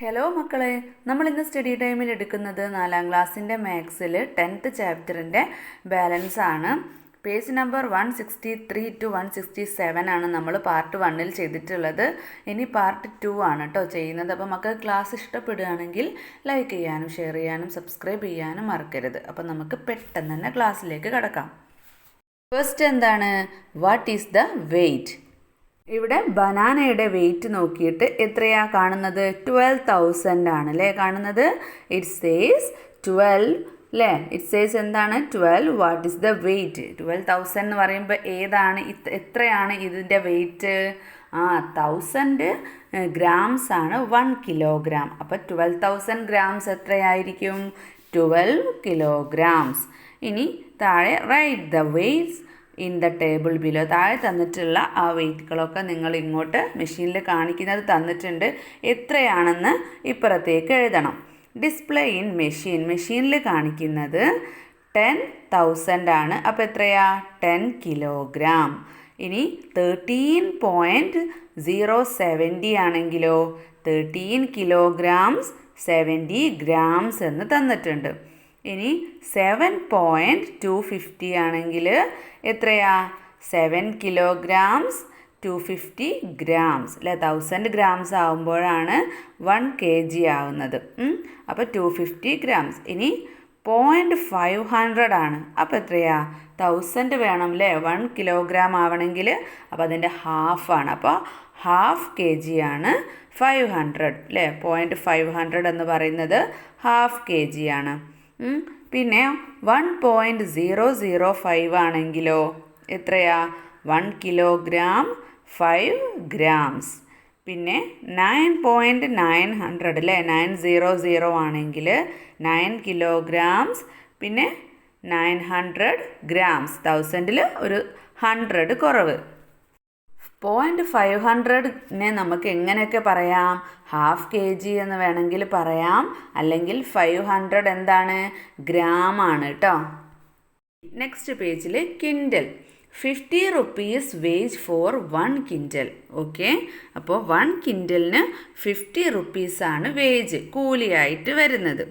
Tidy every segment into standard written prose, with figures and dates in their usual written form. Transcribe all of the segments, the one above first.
Hello മക്കളെ, നമ്മൾ ഇന്ന് സ്റ്റഡി ടൈമിൽ എടുക്കുന്നത് 4ാം ക്ലാസ്സിൻ്റെ മാത്സിൽ 10th ചാപ്റ്ററിൻ്റെ ബാലൻസ് ആണ്. പേജ് നമ്പർ 163 to 167 ആണ് നമ്മൾ പാർട്ട് 1ൽ ചെയ്തിട്ടുള്ളത്. ഇനി പാർട്ട് 2 ആണ് കേട്ടോ ചെയ്യുന്നത്. അപ്പോൾ മക്കൾ ക്ലാസ് ഇഷ്ടപ്പെടുകയാണെങ്കിൽ ലൈക്ക് ചെയ്യാനും ഷെയർ ചെയ്യാനും സബ്സ്ക്രൈബ് ചെയ്യാനും മറക്കരുത്. അപ്പോൾ നമുക്ക് പെട്ടെന്ന് തന്നെ ക്ലാസ്സിലേക്ക് കടക്കാം. ഫസ്റ്റ് എന്താണ്? What is the weight? ഇവിടെ ബനാനയുടെ വെയിറ്റ് നോക്കിയിട്ട് എത്രയാ കാണുന്നത്? 12,000 ആണ് അല്ലേ കാണുന്നത്. ഇറ്റ് സേസ് 12 അല്ലേ. ഇറ്റ് സേസ് എന്താണ്? 12. What is the wait? 12,000 എന്ന് പറയുമ്പോൾ ഏതാണ് എത്രയാണ് ഇതിൻ്റെ വെയിറ്റ്? 1000 ഗ്രാംസ് ആണ് 1 കിലോഗ്രാം. അപ്പോൾ 12,000 ഗ്രാംസ് എത്രയായിരിക്കും? 12 കിലോഗ്രാംസ്. ഇനി താഴെ write the weights in the table below. താഴെ തന്നിട്ടുള്ള ആ വെയ്റ്റുകളൊക്കെ നിങ്ങൾ ഇങ്ങോട്ട് മെഷീനിൽ കാണിക്കുന്നത് തന്നിട്ടുണ്ട്. എത്രയാണെന്ന് ഇപ്പുറത്തേക്ക് എഴുതണം. ഡിസ്പ്ലേ ഇൻ മെഷീനിൽ കാണിക്കുന്നത് 10,000 ആണ്. അപ്പോൾ എത്രയാ? 10 കിലോഗ്രാം. ഇനി 13.070 ആണെങ്കിലോ 13 കിലോഗ്രാംസ് 70 ഗ്രാംസ് എന്ന് തന്നിട്ടുണ്ട്. ഇനി 7.250 ആണെങ്കിൽ എത്രയാ? 7 കിലോഗ്രാംസ് 250 ഗ്രാംസ് അല്ലേ. 1000 ഗ്രാംസ് ആകുമ്പോഴാണ് 1 kg ആവുന്നത്. അപ്പോൾ 250 ഗ്രാംസ്. ഇനി 0.500 ആണ്. അപ്പോൾ എത്രയാ? 1000 വേണം അല്ലേ 1 കിലോഗ്രാം ആവണമെങ്കിൽ. അപ്പോൾ അതിൻ്റെ ഹാഫാണ്. അപ്പോൾ 1/2 kg ആണ് 500 അല്ലേ. 0.500 എന്ന് പറയുന്നത് 1/2 kg ആണ്. പിന്നെ 1.005 ആണെങ്കിലോ എത്രയാ? 1 കിലോഗ്രാം 5 ഗ്രാംസ്. പിന്നെ 9.900 അല്ലേ 900 ആണെങ്കിൽ 9 കിലോഗ്രാംസ് പിന്നെ 900 ഗ്രാംസ്. 1000ൽ ഒരു 100 കുറവ്. 0.500നെ നമുക്ക് എങ്ങനെയൊക്കെ പറയാം? 1/2 kg എന്ന് വേണമെങ്കിൽ പറയാം. അല്ലെങ്കിൽ 500 എന്താണ്? ഗ്രാം ആണ് കേട്ടോ. നെക്സ്റ്റ് പേജിൽ quintal. 50 rupees wage for 1 quintal. Okay, അപ്പോൾ 1 ക്വിൻ്റലിന് 50 rupees ആണ് വേജ് കൂലിയായിട്ട് വരുന്നത്.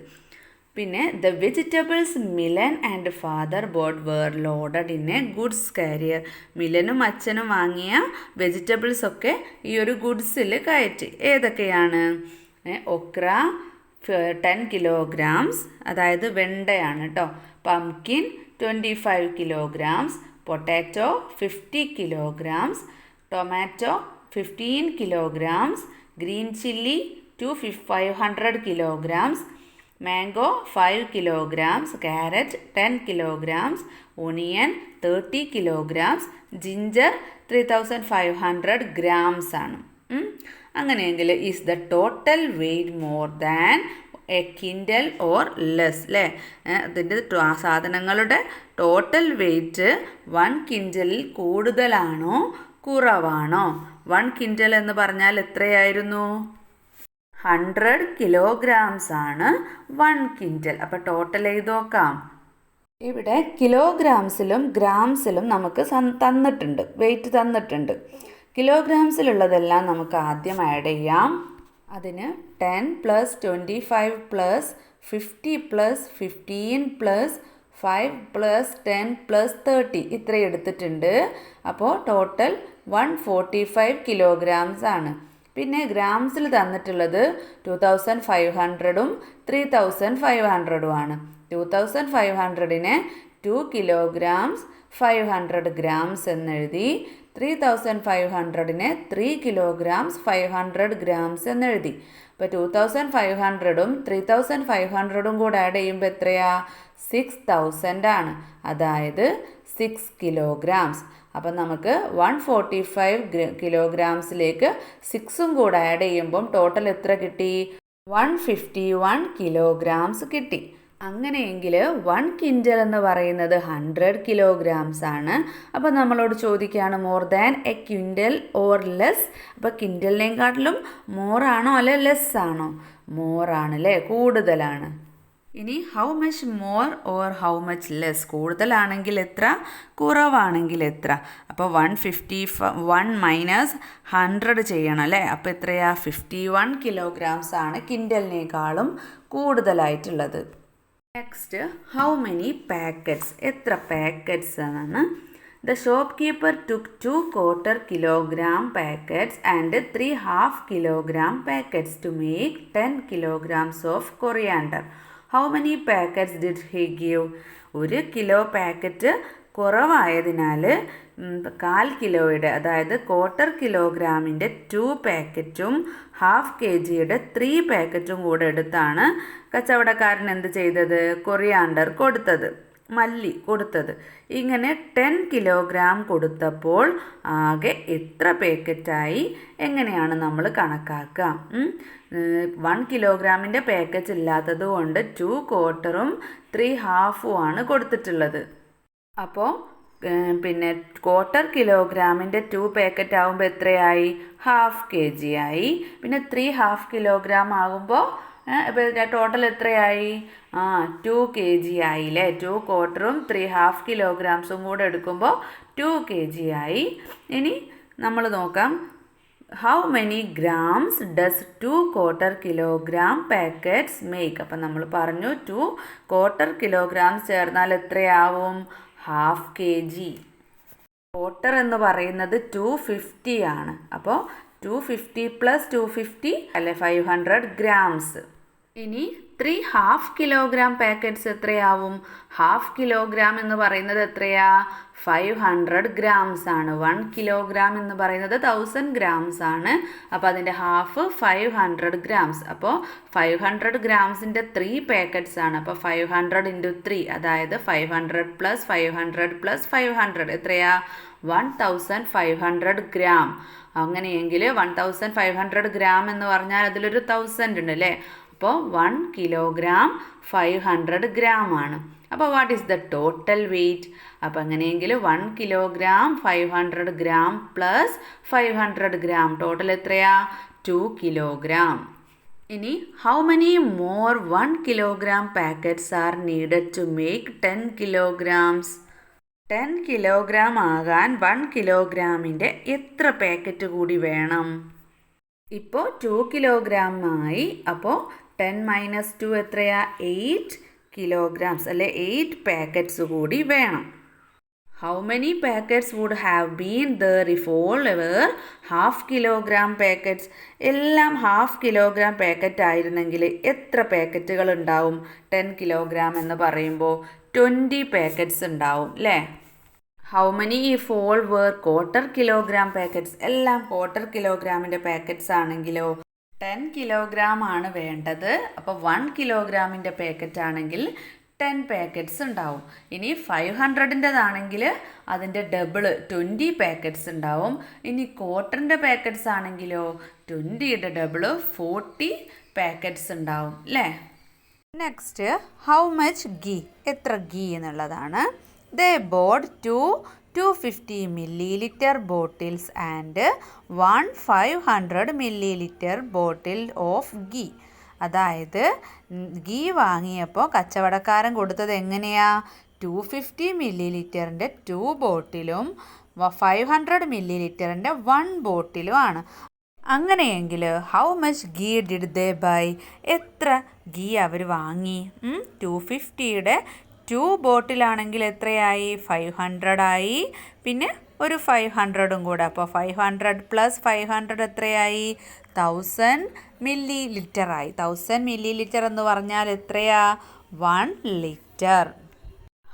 പിന്നെ the vegetables Milan and father bought were loaded in a goods carrier. മിലനും അച്ഛനും വാങ്ങിയ വെജിറ്റബിൾസ് ഒക്കെ ഈ ഒരു ഗുഡ്സിൽ കയറ്റി. ഏതൊക്കെയാണ്? ഒക്ര 10 കിലോഗ്രാംസ്, അതായത് വെണ്ടയാണ് കേട്ടോ. Pumpkin 25 kilograms. Potato 50 kilograms. Tomato 15 kilograms. Green chilli 500 kilograms. Mango 5 kilograms, carrot 10 kilograms, onion 30 kilograms, ginger 3500 grams ആണ്. അങ്ങനെയെങ്കിൽ is the total weight more than a quintal or less അല്ലേ. അതിൻ്റെ സാധനങ്ങളുടെ ടോട്ടൽ വെയ്റ്റ് 1 ക്വിൻ്റലിൽ കൂടുതലാണോ കുറവാണോ? 1 ക്വിൻ്റൽ എന്ന് പറഞ്ഞാൽ എത്രയായിരുന്നു? 100 kilograms ആണ് 1 ക്വിൻ്റൽ. അപ്പോൾ ടോട്ടൽ ചെയ്ത് നോക്കാം. ഇവിടെ കിലോഗ്രാംസിലും ഗ്രാംസിലും നമുക്ക് തന്നിട്ടുണ്ട്, വെയിറ്റ് തന്നിട്ടുണ്ട്. കിലോഗ്രാംസിലുള്ളതെല്ലാം നമുക്ക് ആദ്യം ആഡ് ചെയ്യാം. അതിന് 10 + 25 + 50 + 15 + 5 + 10 + 30 ഇത്രയും എടുത്തിട്ടുണ്ട്. അപ്പോൾ ടോട്ടൽ 145 kilograms ആണ്. പിന്നെ ഗ്രാംസിൽ തന്നിട്ടുള്ളത് 2500ഉം 3500ഉം ആണ്. 2500നെ 2 kilograms 500 grams എന്നെഴുതി. 3500നെ 3 kilograms 500 grams എന്നെഴുതി. അപ്പോൾ 2500ഉം 3500ഉം കൂടെ ആഡ് ചെയ്യുമ്പോൾ എത്രയാ? 6000 ആണ്, അതായത് 6 kilograms. അപ്പം നമുക്ക് 145 kilogramsലേക്ക് 6ഉം കൂടെ ആഡ് ചെയ്യുമ്പം ടോട്ടൽ എത്ര കിട്ടി? 151 kilograms കിട്ടി. അങ്ങനെയെങ്കിൽ 1 ക്വിൻ്റൽ എന്ന് പറയുന്നത് 100 kilograms ആണ്. അപ്പോൾ നമ്മളോട് ചോദിക്കുകയാണ് more than a quintal or less. അപ്പോൾ ക്വിൻ്റലിനെക്കാട്ടിലും മോർ ആണോ അല്ലെ ലെസ് ആണോ? മോർ ആണ് അല്ലേ, കൂടുതലാണ്. ഇനി how much more or how much less, കൂടുതലാണെങ്കിൽ എത്ര, കുറവാണെങ്കിൽ എത്ര. അപ്പോൾ 1 മൈനസ് 100 ചെയ്യണം അല്ലേ. അപ്പോൾ എത്രയാ, 51 കിലോഗ്രാംസ് ആണ് കിൻഡലിനേക്കാളും കൂടുതലായിട്ടുള്ളത്. നെക്സ്റ്റ്, ഹൗ മെനി പാക്കറ്റ്സ്, എത്ര പാക്കറ്റ്സ് ആണ്. The shopkeeper took 2 quarter kilogram packets and 3 half kilogram packets to make 10 kilograms of coriander. How many packets did he give? 1 kilo packet കുറവായതിനാൽ 1/4 കിലോയുടെ, അതായത് 1/4 കിലോഗ്രാമിൻ്റെ 2 പാക്കറ്റും 1/2 kgയുടെ 3 പാക്കറ്റും കൂടെ എടുത്താണ് കച്ചവടക്കാരൻ എന്ത് ചെയ്തത്, കൊറിയാണ്ടർ കൊടുത്തത്, മല്ലി കൊടുത്തത്. ഇങ്ങനെ 10 കിലോഗ്രാം കൊടുത്തപ്പോൾ ആകെ എത്ര പാക്കറ്റായി, എങ്ങനെയാണ് നമ്മൾ കണക്കാക്കുക. 1 കിലോഗ്രാമിൻ്റെ പാക്കറ്റ് ഇല്ലാത്തത് കൊണ്ട് 2 ക്വാർട്ടറും 3 ഹാഫും ആണ് കൊടുത്തിട്ടുള്ളത്. അപ്പോൾ പിന്നെ 1/4 കിലോഗ്രാമിൻ്റെ 2 പാക്കറ്റ് ആകുമ്പോൾ എത്രയായി, 1/2 kg ആയി. പിന്നെ 3 ഹാഫ് കിലോഗ്രാം ആകുമ്പോൾ ഇപ്പോൾ ടോട്ടൽ എത്രയായി, 2 kg ആയില്ലേ. 2 ക്വാർട്ടറും 3 ഹാഫ് കിലോഗ്രാംസും കൂടെ എടുക്കുമ്പോൾ 2 kg ആയി. ഇനി നമ്മൾ നോക്കാം, how many grams does 2 quarter kilogram packets make. അപ്പം നമ്മൾ പറഞ്ഞു 2 ക്വാർട്ടർ കിലോഗ്രാംസ് ചേർന്നാൽ എത്രയാവും, 1/2 kg. ക്വാർട്ടർ എന്ന് പറയുന്നത് 250 ആണ്. അപ്പോൾ 250 + 250 അല്ലെ 500 ഗ്രാംസ്. ഇനി 3 ഹാഫ് കിലോഗ്രാം പാക്കറ്റ്സ് എത്രയാവും, 1/2 കിലോഗ്രാം എന്ന് പറയുന്നത് എത്രയാ, 500 ഗ്രാംസ് ആണ്. 1 കിലോഗ്രാം എന്ന് പറയുന്നത് 1000 ഗ്രാംസ് ആണ്. അപ്പോൾ അതിൻ്റെ ഹാഫ് 500 ഗ്രാംസ്. അപ്പോൾ 500 ഗ്രാംസിൻ്റെ 3 പാക്കറ്റ്സ് ആണ്. അപ്പോൾ 500 × 3, അതായത് 500 + 500 + 500 എത്രയാ, 1500 ഗ്രാം. അങ്ങനെയെങ്കിൽ 1500 ഗ്രാം എന്ന് പറഞ്ഞാൽ അതിലൊരു 1000 ഉണ്ട് അല്ലേ. അപ്പോൾ 1 കിലോഗ്രാം 500 ഗ്രാം ആണ്. അപ്പോൾ what is the total weight. അപ്പോൾ അങ്ങനെയെങ്കിൽ 1 കിലോഗ്രാം 500 ഗ്രാം + 500 ഗ്രാം ടോട്ടൽ എത്രയാ, 2 കിലോഗ്രാം. ഇനി how many more 1 kilogram packets are needed to make 10 kilograms. 10 kilogram ആകാൻ 1 കിലോഗ്രാമിൻ്റെ എത്ര പാക്കറ്റ് കൂടി വേണം. ഇപ്പോൾ 2 കിലോഗ്രാം ആയി. അപ്പോൾ 10 - 2 എത്രയാ, 8 കിലോഗ്രാംസ് അല്ലെ, 8 പാക്കറ്റ്സ് കൂടി വേണം. How many packets would have been there if all ever half kilogram packets. എല്ലാം 1/2 കിലോഗ്രാം പാക്കറ്റ് ആയിരുന്നെങ്കിൽ എത്ര പാക്കറ്റുകൾ ഉണ്ടാവും. 10 കിലോഗ്രാം എന്ന് പറയുമ്പോൾ 20 പാക്കറ്റ്സ് ഉണ്ടാവും അല്ലേ. How many if all were 1/4 kilogram packets. എല്ലാം 1/4 കിലോഗ്രാമിൻ്റെ പാക്കറ്റ്സ് ആണെങ്കിലോ 10 കിലോഗ്രാം ആണ് വേണ്ടത്. അപ്പോൾ 1 കിലോഗ്രാമിൻ്റെ പാക്കറ്റ് ആണെങ്കിൽ 10 പാക്കറ്റ്സ് ഉണ്ടാവും. ഇനി 500ൻ്റെതാണെങ്കിൽ അതിൻ്റെ ഡബിൾ 20 പാക്കറ്റ്സ് ഉണ്ടാവും. ഇനി ക്വാർട്ടറിൻ്റെ പാക്കറ്റ്സ് ആണെങ്കിലോ 20യുടെ ഡബിൾ 40 പാക്കറ്റ്സ് ഉണ്ടാവും അല്ലേ. നെക്സ്റ്റ്, ഹൗ മച്ച് ഗീ, എത്ര ഗീ എന്നുള്ളതാണ്. They bought 250 milliliter bottles and 1 500 milliliter bottle of ghee. അതായത് ഗീ വാങ്ങിയപ്പോൾ കച്ചവടക്കാരൻ കൊടുത്തത് എങ്ങനെയാ, 250 milliliterൻ്റെ 2 ബോട്ടിലും 500 milliliterൻ്റെ 1 ബോട്ടിലും ആണ്. അങ്ങനെയെങ്കിൽ how much ghee did they buy, എത്ര ഗീ അവർ വാങ്ങി. 250യുടെ 2 ബോട്ടിലാണെങ്കിൽ എത്രയായി, 500 ആയി. പിന്നെ ഒരു 500ഉം കൂടെ. അപ്പോൾ 500 + 500 എത്രയായി, 1000 milliliter ആയി. 1000 milliliter എന്ന് പറഞ്ഞാൽ എത്രയാ, 1 litre.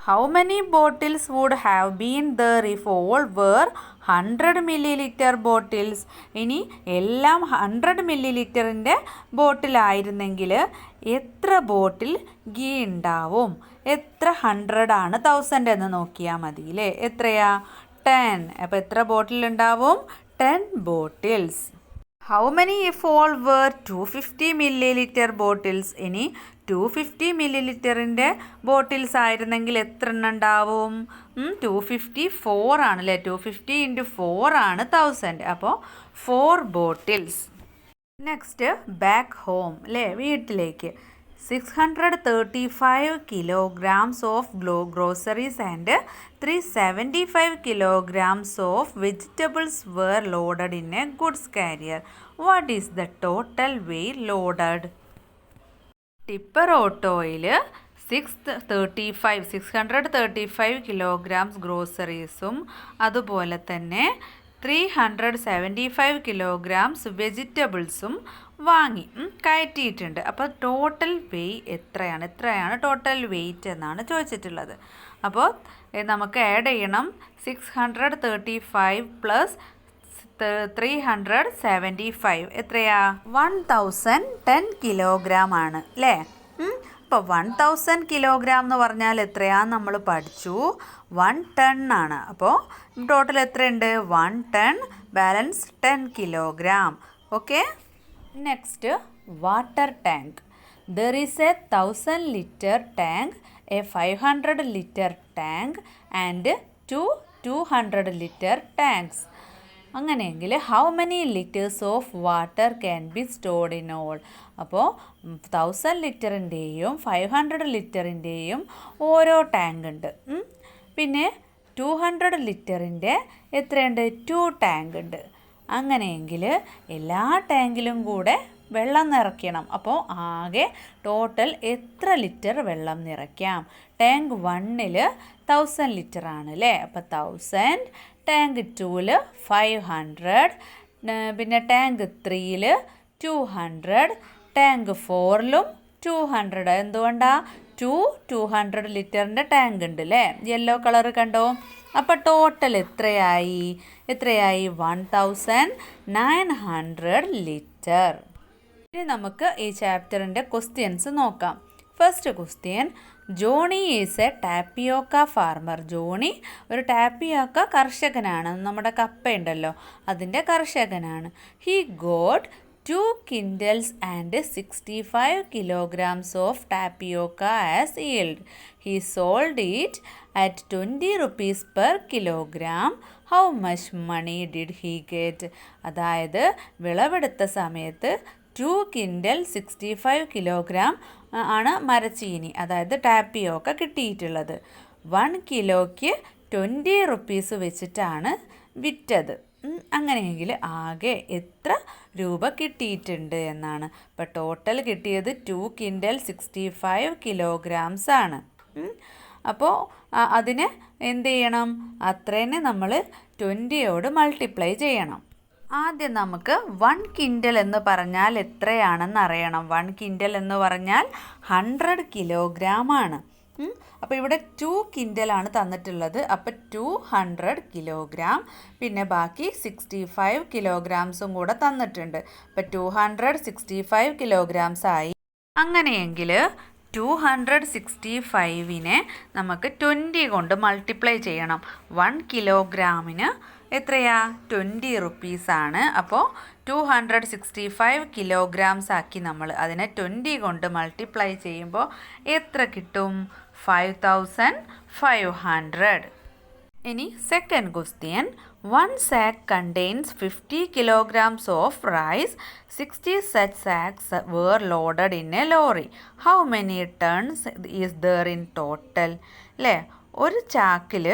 How many bottles would have been there if all were 100 milliliter bottles. ഇനി എല്ലാം 100 milliliterൻ്റെ ബോട്ടിലായിരുന്നെങ്കിൽ എത്ര ബോട്ടിൽ ഗീ ഉണ്ടാവും. എത്ര 100 ആണ് 1000 എന്ന് നോക്കിയാൽ മതി അല്ലേ. എത്രയാ, 10. അപ്പോൾ എത്ര ബോട്ടിൽ ഉണ്ടാവും, 10 bottles. How many if all were 250 milliliter bottles. ഇനി 250 milliliterൻ്റെ ബോട്ടിൽസ് ആയിരുന്നെങ്കിൽ എത്ര എണ്ണം ഉണ്ടാവും. 254 ആണല്ലേ. 250 × 4 ആണ് 1000. അപ്പോൾ 4 ബോട്ടിൽസ്. നെക്സ്റ്റ്, ബാക്ക് ഹോം അല്ലേ, വീട്ടിലേക്ക്. 635 kilograms of groceries and 375 kilograms of vegetables were loaded in a goods carrier. What is the total weight loaded? Tipper ഓട്ടോയിൽ 635 kilograms ഗ്രോസറീസും അതുപോലെ തന്നെ 375 kilograms വെജിറ്റബിൾസും വാങ്ങി കയറ്റിയിട്ടുണ്ട്. അപ്പോൾ ടോട്ടൽ എത്രയാണ് ടോട്ടൽ വെയിറ്റ് എന്നാണ് ചോദിച്ചിട്ടുള്ളത്. അപ്പോൾ നമുക്ക് ആഡ് ചെയ്യണം 635 പ്ലസ് 375 എത്രയാ 1010 കിലോഗ്രാം ആണ് അല്ലേ. അപ്പോൾ 1000 കിലോഗ്രാം എന്ന് പറഞ്ഞാൽ എത്രയാന്ന് നമ്മൾ പഠിച്ചു. 1 ടൺ ആണ്. അപ്പോൾ ടോട്ടൽ എത്രയുണ്ട് 1 ton balance 10 kilogram. Okay. Next water tank. There is a 1000 liter tank, a 500 liter tank and 200 liter tanks. അങ്ങനെയെങ്കിൽ how many litres of water can be stored in all. അപ്പോൾ 1000 ലിറ്ററിൻ്റെയും 500 ലിറ്ററിൻ്റെയും ഓരോ ടാങ്ക് ഉണ്ട്. പിന്നെ 200 ലിറ്ററിൻ്റെ എത്രയുണ്ട് 2 ടാങ്ക് ഉണ്ട്. അങ്ങനെയെങ്കിൽ എല്ലാ ടാങ്കിലും കൂടെ വെള്ളം നിറയ്ക്കണം. അപ്പോൾ ആകെ ടോട്ടൽ എത്ര ലിറ്റർ വെള്ളം നിറയ്ക്കാം? ടാങ്ക് 1ൽ 1000 ലിറ്റർ ആണ് അല്ലേ. അപ്പോൾ 1000, ടാങ്ക് 2ൽ 500, പിന്നെ ടാങ്ക് 3ൽ 200, ടാങ്ക് 4ലും 200. എന്തുകൊണ്ടാണ് 200 ലിറ്ററിൻ്റെ ടാങ്ക് ഉണ്ട് അല്ലേ. യെല്ലോ കളർ കണ്ടോ. അപ്പോൾ ടോട്ടൽ എത്രയായി 1900 ലിറ്റർ. ഇനി നമുക്ക് ഈ ചാപ്റ്ററിൻ്റെ ക്വസ്റ്റ്യൻസ് നോക്കാം. First question, Johnny is a tapioca farmer. Johnny ഒരു ടാപ്പിയോക്ക കർഷകനാണ്. നമ്മുടെ കപ്പയുണ്ടല്ലോ അതിൻ്റെ കർഷകനാണ്. He got 2 quintals and 65 kilograms of tapioca as yield. He sold it at 20 rupees per kilogram. How much money did he get? അതായത് വിളവെടുത്ത സമയത്ത് 2 quintal 65 kilogram ആണ് മരച്ചീനി അതായത് ടാപ്പിയോക്ക കിട്ടിയിട്ടുള്ളത്. 1 കിലോയ്ക്ക് 20 rupees വെച്ചിട്ടാണ് വിറ്റത്. അങ്ങനെയെങ്കിൽ ആകെ എത്ര രൂപ കിട്ടിയിട്ടുണ്ട് എന്നാണ്. ഇപ്പോൾ ടോട്ടൽ കിട്ടിയത് 2 quintal 65 kilograms ആണ്. അപ്പോൾ അതിന് എന്ത് ചെയ്യണം? അത്രേനെ നമ്മൾ 20യോട് മൾട്ടിപ്ലൈ ചെയ്യണം. ആദ്യം നമുക്ക് 1 quintal എന്ന് പറഞ്ഞാൽ എത്രയാണെന്ന് അറിയണം. 1 quintal എന്ന് പറഞ്ഞാൽ 100 കിലോഗ്രാം ആണ്. അപ്പോൾ ഇവിടെ 2 quintal ആണ് തന്നിട്ടുള്ളത്. അപ്പോൾ 200 കിലോഗ്രാം, പിന്നെ ബാക്കി 65 kilograms കൂടെ തന്നിട്ടുണ്ട്. അപ്പോൾ 265 kilograms ആയി. അങ്ങനെയെങ്കിൽ 265നെ നമുക്ക് 20 കൊണ്ട് മൾട്ടിപ്ലൈ ചെയ്യണം. 1 കിലോഗ്രാമിന് എത്രയാ 20 rupees ആണ്. അപ്പോൾ 265 kilograms ആക്കി നമ്മൾ അതിനെ 20 കൊണ്ട് മൾട്ടിപ്ലൈ ചെയ്യുമ്പോൾ എത്ര കിട്ടും? 5500. ഇനി second question, 1 sack contains 50 kilograms of rice. 60 such sacks were loaded in a lorry. How many tons is there in total? അല്ലേ, ഒരു ചാക്കിൽ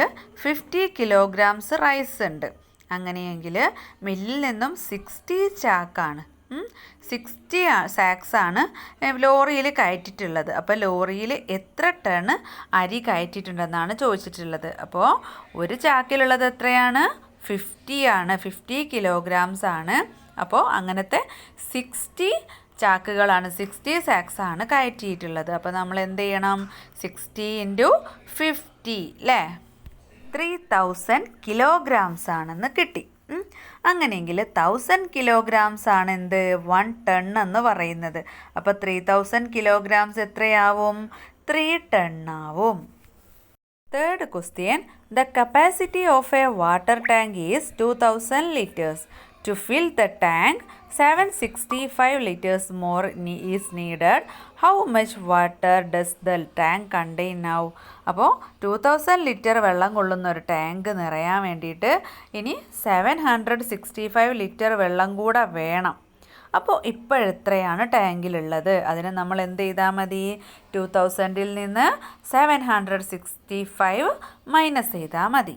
50 kilograms റൈസ് ഉണ്ട്. അങ്ങനെയെങ്കിൽ മില്ലിൽ നിന്നും 60 ചാക്കാണ് 60 സാക്സ് ആണ് ലോറിയിൽ കയറ്റിയിട്ടുള്ളത്. അപ്പോൾ ലോറിയിൽ എത്ര ടൺ അരി കയറ്റിയിട്ടുണ്ടെന്നാണ് ചോദിച്ചിട്ടുള്ളത്. അപ്പോൾ ഒരു ചാക്കിലുള്ളത് എത്രയാണ്? 50 ആണ്, 50 kilograms ആണ്. അപ്പോൾ അങ്ങനത്തെ 60 ചാക്കുകളാണ്, 60 സാക്സ് ആണ് കയറ്റിയിട്ടുള്ളത്. അപ്പോൾ നമ്മൾ എന്ത് ചെയ്യണം? 60 × 50 അല്ലേ, 3000 kilograms ആണെന്ന് കിട്ടി. അങ്ങനെയെങ്കിൽ 1000 kilograms ആണ് എന്ത് 1 ടൺ എന്ന് പറയുന്നത്. അപ്പോൾ 3000 kilograms എത്രയാവും? 3 ടൺ ആവും. Third question, the capacity of A water tank is 2000 liters. To fill the tank, 765 liters more is needed. How much water does the tank contain now? അപ്പോൾ 2000 liter വെള്ളം കൊള്ളുന്ന ഒരു ടാങ്ക് നിറയാൻ വേണ്ടിയിട്ട് ഇനി 765 liter വെള്ളം കൂടെ വേണം. അപ്പോൾ ഇപ്പോഴെത്രയാണ് ടാങ്കിലുള്ളത്? അതിന് നമ്മൾ എന്ത് ചെയ്താൽ മതി? 2000-ൽ നിന്ന് 765 മൈനസ് ചെയ്താൽ മതി.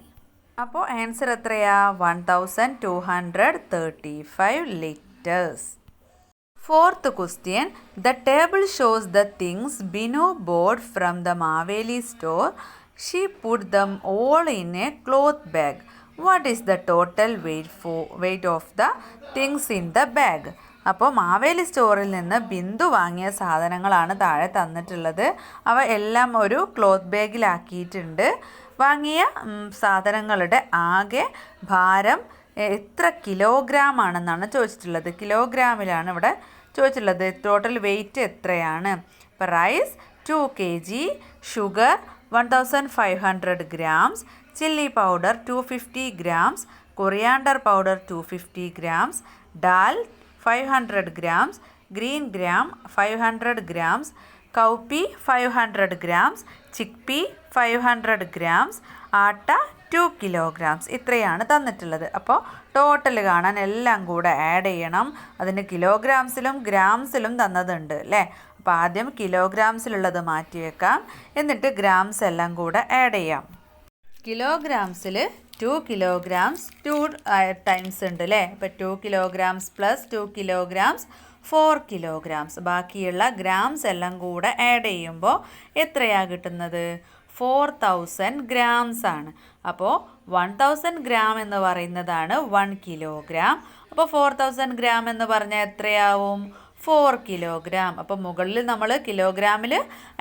അപ്പോൾ ആൻസർ എത്രയാ? 1235 litres. Fourth question. The table shows the things Binu bought from the Maveli store. She put them all in a cloth bag. What is the total weight of the things in the bag? അപ്പോൾ മാവേലി സ്റ്റോറിൽ നിന്ന് ബിന്ദു വാങ്ങിയ സാധനങ്ങളാണ് താഴെ തന്നിട്ടുള്ളത്. അവ എല്ലാം ഒരു ക്ലോത്ത് ബാഗിലാക്കിയിട്ടുണ്ട്. വാങ്ങിയ സാധനങ്ങളുടെ ആകെ ഭാരം എത്ര കിലോഗ്രാം ആണെന്നാണ് ചോദിച്ചിട്ടുള്ളത്. കിലോഗ്രാമിലാണ് ഇവിടെ ചോദിച്ചിട്ടുള്ളത്. ടോട്ടൽ വെയിറ്റ് എത്രയാണ്? ഇപ്പോൾ rice 2 kg, sugar 1500 grams, chilli powder 250 grams, coriander powder 250 grams, dal 500 grams, green gram 500 grams, cowpea 500 grams, chickpea 500 grams, atta 2 kilograms. ഇത്രയാണ് തന്നിട്ടുള്ളത്. അപ്പോൾ ടോട്ടൽ കാണാൻ എല്ലാം കൂടെ ആഡ് ചെയ്യണം. അതിന് കിലോഗ്രാംസിലും ഗ്രാംസിലും തന്നതുണ്ട് അല്ലേ? അപ്പോൾ ആദ്യം കിലോഗ്രാംസിലുള്ളത് മാറ്റി വെക്കാം, എന്നിട്ട് ഗ്രാംസ് എല്ലാം കൂടെ ആഡ് ചെയ്യാം. കിലോഗ്രാംസിൽ 2 kilograms 2 ടൈംസ് ഉണ്ട് അല്ലേ? അപ്പോൾ 2 kilograms + 2 kilograms 4 kilograms. ബാക്കിയുള്ള ഗ്രാംസ് എല്ലാം കൂടെ ആഡ് ചെയ്യുമ്പോൾ എത്രയാണ് കിട്ടുന്നത്? 4000 grams ആണ്. അപ്പോൾ 1000 gram എന്ന് പറയുന്നതാണ് 1 kilogram. അപ്പോൾ 4000 gram എന്ന് പറഞ്ഞാൽ എത്രയാവും? 4 kilogram. അപ്പോൾ മുകളിൽ നമ്മൾ കിലോഗ്രാമിൽ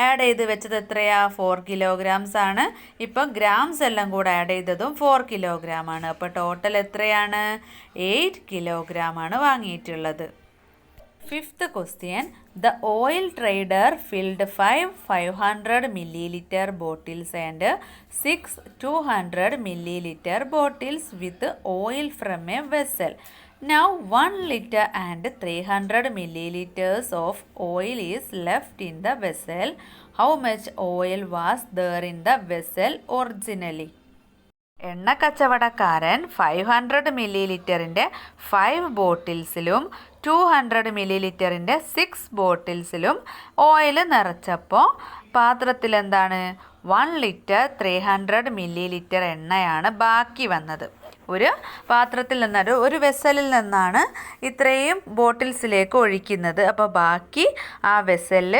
ആഡ് ചെയ്ത് വെച്ചത് എത്രയാ? 4 kilograms ആണ്. ഇപ്പം ഗ്രാംസ് എല്ലാം കൂടെ ആഡ് ചെയ്തതും 4 kilogram ആണ്. അപ്പോൾ ടോട്ടൽ എത്രയാണ്? 8 kilogram ആണ് വാങ്ങിയിട്ടുള്ളത്. Fifth question. The oil trader filled 5 500 milliliter bottles and 6 200 milliliter bottles with oil from a vessel. Now 1 liter and 300 milliliters of oil is left in the vessel. How much oil was there in the vessel originally? എണ്ണ കച്ചവടക്കാരൻ 500 milliliterൻ്റെ 5 ബോട്ടിൽസിലും 200 milliliterൻ്റെ 6 ബോട്ടിൽസിലും oil നിറച്ചപ്പോൾ പാത്രത്തിൽ എന്താണ്? 1 liter 300 milliliter എണ്ണയാണ് ബാക്കി വന്നത്. ഒരു പാത്രത്തിൽ നിന്നാണ്, ഒരു വെസലിൽ നിന്നാണ് ഇത്രയും ബോട്ടിൽസിലേക്ക് ഒഴിക്കുന്നത്. അപ്പോൾ ബാക്കി ആ വെസലിൽ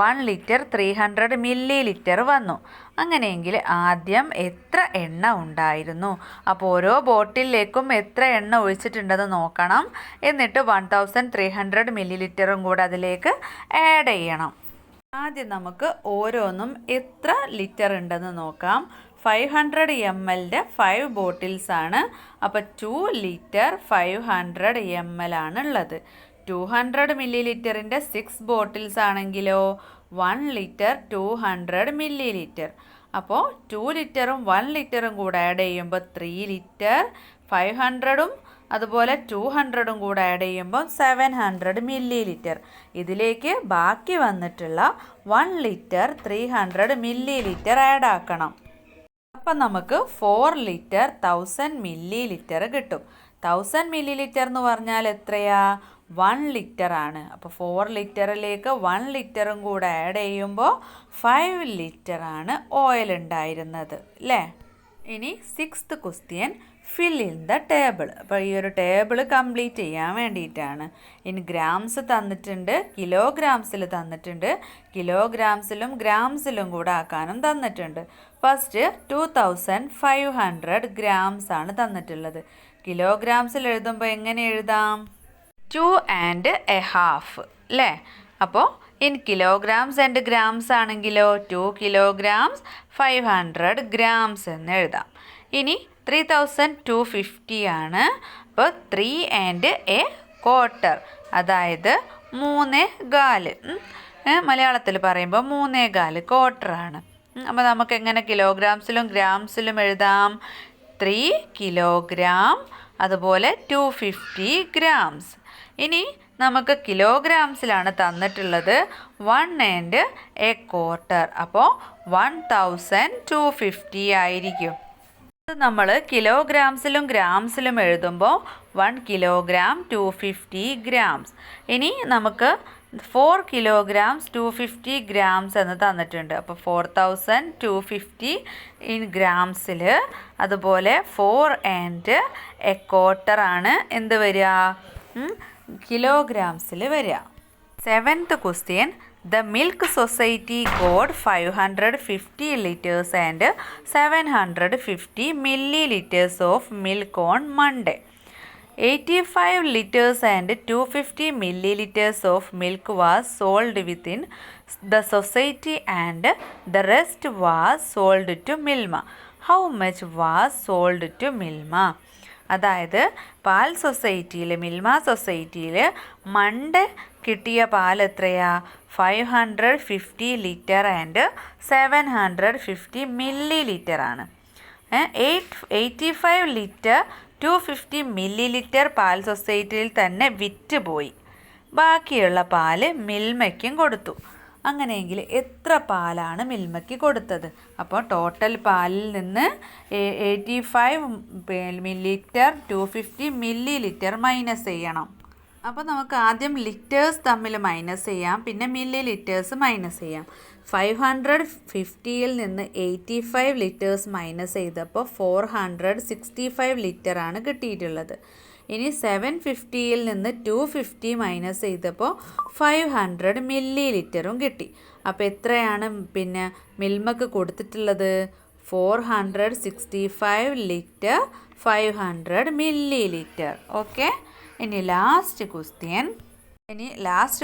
1 liter 300 milliliter വന്നു. അങ്ങനെയെങ്കിൽ ആദ്യം എത്ര എണ്ണ ഉണ്ടായിരുന്നു? അപ്പോൾ ഓരോ ബോട്ടിലേക്കും എത്ര എണ്ണ ഒഴിച്ചിട്ടുണ്ടെന്ന് നോക്കണം. എന്നിട്ട് 1300 milliliter കൂടെ അതിലേക്ക് ആഡ് ചെയ്യണം. ആദ്യം നമുക്ക് ഓരോന്നും എത്ര ലിറ്റർ ഉണ്ടെന്ന് നോക്കാം. 500 ml 5 ബോട്ടിൽസ് ആണ്. അപ്പോൾ 2 liter 500 ml ആണുള്ളത്. 200 milliliterൻ്റെ 6 ബോട്ടിൽസ് ആണെങ്കിലോ 1 liter 200 milliliter. അപ്പോൾ 2 ലിറ്ററും 1 ലിറ്ററും കൂടെ ആഡ് ചെയ്യുമ്പോൾ 3 liter, 500ഉം അതുപോലെ 200ഉം കൂടെ ആഡ് ചെയ്യുമ്പോൾ 700 milliliter. ഇതിലേക്ക് ബാക്കി വന്നിട്ടുള്ള 1 liter 300 milliliter ആഡ് ആക്കണം. അപ്പം നമുക്ക് 4 liter 1000 milliliter കിട്ടും. 1000 milliliter എന്ന് പറഞ്ഞാൽ എത്രയാ? 1 liter ആണ്. അപ്പോൾ 4 ലിറ്ററിലേക്ക് 1 ലിറ്ററും കൂടെ ആഡ് ചെയ്യുമ്പോൾ 5 liter ആണ് ഓയിൽ ഉണ്ടായിരുന്നത് അല്ലേ? ഇനി 6th question. Fill in the table. അപ്പോൾ ഈ ഒരു ടേബിൾ കംപ്ലീറ്റ് ചെയ്യാൻ വേണ്ടിയിട്ടാണ്. ഇനി ഗ്രാംസ് തന്നിട്ടുണ്ട്, കിലോഗ്രാംസിൽ തന്നിട്ടുണ്ട്, കിലോഗ്രാംസിലും ഗ്രാംസിലും കൂടെ ആക്കാനും തന്നിട്ടുണ്ട്. ഫസ്റ്റ് 2500 grams ആണ് തന്നിട്ടുള്ളത്. കിലോഗ്രാംസിൽ എഴുതുമ്പോൾ എങ്ങനെ എഴുതാം? 2 1/2 അല്ലേ? അപ്പോൾ ഇൻ കിലോഗ്രാംസ് ആൻഡ് ഗ്രാംസ് ആണെങ്കിലോ 2 kilograms 500 grams എന്ന് എഴുതാം. ഇനി 3250 ആണ്. അപ്പോൾ 3 1/4, അതായത് 3/4. മലയാളത്തിൽ പറയുമ്പോൾ 3/4 ക്വാർട്ടറാണ്. അപ്പോൾ നമുക്ക് എങ്ങനെ കിലോഗ്രാംസിലും ഗ്രാംസിലും എഴുതാം? 3 kilogram, അതുപോലെ 250 grams. ഇനി നമുക്ക് കിലോഗ്രാംസിലാണ് തന്നിട്ടുള്ളത് 1 1/4. അപ്പോൾ 1250 ആയിരിക്കും. നമ്മൾ കിലോഗ്രാംസിലും ഗ്രാംസിലും എഴുതുമ്പോൾ 1 കിലോഗ്രാം 250 grams. ഇനി നമുക്ക് 4 kilograms 250 grams എന്ന് തന്നിട്ടുണ്ട്. അപ്പോൾ 4250 ഇൻ ഗ്രാംസിൽ, അതുപോലെ 4 and a quarter ആണ് എന്ത് വരിക, കിലോഗ്രാംസിൽ വരിക. 7th question. The Milk Society got 550 liters and 750 milliliters of milk on Monday. 85 liters and 250 milliliters of milk was sold within the society and the rest was sold to Milma. How much was sold to Milma? അതായത് പാൽ സൊസൈറ്റിയിൽ, മിൽമ സൊസൈറ്റിയിൽ Monday കിട്ടിയ പാൽ എത്രയാ, 550 litre and 750 milli litre ആണ്. 85 litre 250 milli litre പാൽ സൊസൈറ്റിയിൽ തന്നെ വിറ്റ് പോയി. ബാക്കിയുള്ള പാല് മിൽമയ്ക്കും കൊടുത്തു. അങ്ങനെയെങ്കിൽ എത്ര പാലാണ് മിൽമയ്ക്ക് കൊടുത്തത്? അപ്പോൾ ടോട്ടൽ പാലിൽ നിന്ന് 85 മില്ലിലിറ്റർ 250 മില്ലി ലിറ്റർ മൈനസ് ചെയ്യണം. അപ്പോൾ നമുക്ക് ആദ്യം ലിറ്റേഴ്സ് തമ്മിൽ മൈനസ് ചെയ്യാം, പിന്നെ മില്ലി ലിറ്റേഴ്സ് മൈനസ് ചെയ്യാം. 550യിൽ നിന്ന് 85 ലിറ്റേഴ്സ് മൈനസ് ചെയ്തപ്പോൾ 465 ലിറ്ററാണ് കിട്ടിയിട്ടുള്ളത്. ഇനി 750യിൽ നിന്ന് 250 മൈനസ് ചെയ്തപ്പോൾ 500 മില്ലി ലിറ്ററും കിട്ടി. അപ്പോൾ എത്രയാണ് പിന്നെ മിൽമക്ക് കൊടുത്തിട്ടുള്ളത്? 465 ലിറ്റർ 500 മില്ലി ലിറ്റർ. ഓക്കെ. ഇനി last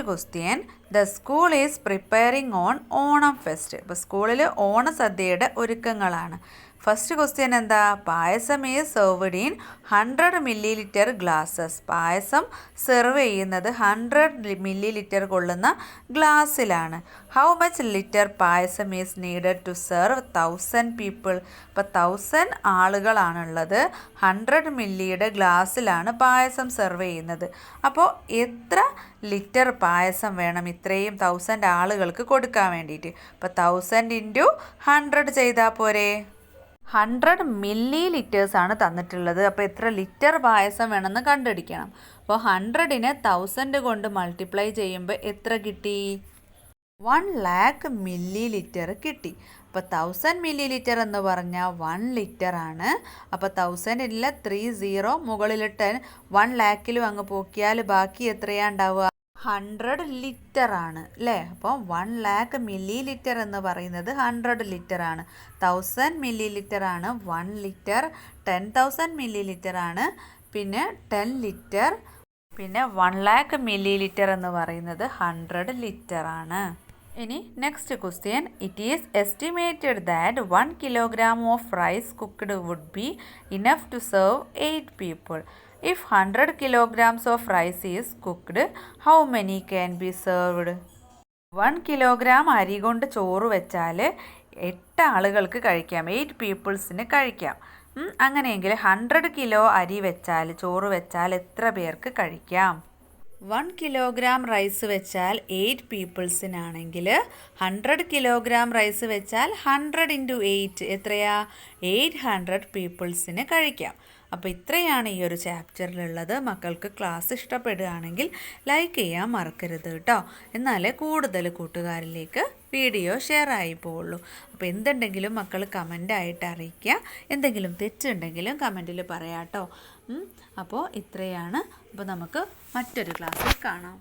question. The school is preparing on Onam fest. ഇപ്പോൾ സ്കൂളിൽ ഓണസദ്യയുടെ ഒരുക്കങ്ങളാണ്. ഫസ്റ്റ് ക്വസ്റ്റ്യൻ എന്താ? Payasam is served in 100 millilitre glasses. Payasam serve ചെയ്യുന്നത് 100 മില്ലി ലിറ്റർ കൊള്ളുന്ന ഗ്ലാസ്സിലാണ്. How much litre payasam is needed to serve 1000 people. ഇപ്പോൾ 1000 ആളുകളാണുള്ളത്. 100 മില്ലിയുടെ ഗ്ലാസ്സിലാണ് പായസം സെർവ് ചെയ്യുന്നത്. അപ്പോൾ എത്ര ലിറ്റർ പായസം വേണം ഇത്രയും 1000 ആളുകൾക്ക് കൊടുക്കാൻ വേണ്ടിയിട്ട്? അപ്പോൾ 1000 × 100 ചെയ്താൽ പോരെ? 100 മില്ലി ലിറ്റേഴ്സാണ് തന്നിട്ടുള്ളത്. അപ്പോൾ എത്ര ലിറ്റർ പായസം വേണമെന്ന് കണ്ടുപിടിക്കണം. അപ്പോൾ 100നെ 1000 കൊണ്ട് മൾട്ടിപ്ലൈ ചെയ്യുമ്പോൾ എത്ര കിട്ടി? 1 lakh മില്ലി ലിറ്റർ കിട്ടി. അപ്പോൾ 1000 മില്ലി ലിറ്റർ എന്ന് പറഞ്ഞാൽ 1 ലിറ്റർ ആണ്. അപ്പോൾ 1000ൽ 30 മുകളിൽ 10 1 ലാക്കിലും അങ്ങ് പോക്കിയാൽ ബാക്കി എത്രയാണ് ഉണ്ടാവുക? 100 ലിറ്റർ ആണ് അല്ലേ? അപ്പോൾ 1 lakh മില്ലി ലിറ്റർ എന്ന് പറയുന്നത് 100 ലിറ്റർ ആണ്. 1000 മില്ലി ലിറ്റർ ആണ് 1 ലിറ്റർ. 10,000 മില്ലി ലിറ്റർ ആണ് പിന്നെ 10 ലിറ്റർ. പിന്നെ 1 lakh മില്ലി ലിറ്റർ എന്ന് പറയുന്നത് 100 ലിറ്റർ ആണ്. ഇനി next question. It is estimated that 1 kilogram of rice cooked would be enough to serve 8 people. If 100 kilograms of rice is cooked, how many can be served? 1 kilogram അരി കൊണ്ട് ചോറ് വെച്ചാൽ 8 ആളുകൾക്ക് കഴിക്കാം, 8 പീപ്പിൾസിന് കഴിക്കാം. അങ്ങനെയെങ്കിൽ 100 കിലോ അരി വെച്ചാൽ, ചോറ് വെച്ചാൽ എത്ര പേർക്ക് കഴിക്കാം? 1 കിലോഗ്രാം റൈസ് വെച്ചാൽ 8 പീപ്പിൾസിനാണെങ്കിൽ 100 കിലോഗ്രാം റൈസ് വെച്ചാൽ 100 × 8 എത്രയാ? 800 പീപ്പിൾസിന് കഴിക്കാം. അപ്പോൾ ഇത്രയാണ് ഈ ഒരു ചാപ്റ്ററിലുള്ളത്. മക്കൾക്ക് ക്ലാസ് ഇഷ്ടപ്പെടുകയാണെങ്കിൽ ലൈക്ക് ചെയ്യാൻ മറക്കരുത് കേട്ടോ. എന്നാലേ കൂടുതൽ കൂട്ടുകാരിലേക്ക് വീഡിയോ ഷെയർ ആയി പോവുള്ളൂ. അപ്പോൾ എന്തുണ്ടെങ്കിലും മക്കൾ കമൻ്റായിട്ട് അറിയിക്കുക. എന്തെങ്കിലും തെറ്റുണ്ടെങ്കിലും കമൻറ്റിൽ പറയാം കേട്ടോ. അപ്പോൾ ഇത്രയാണ്. അപ്പോൾ നമുക്ക് മറ്റൊരു ക്ലാസ്സിൽ കാണാം.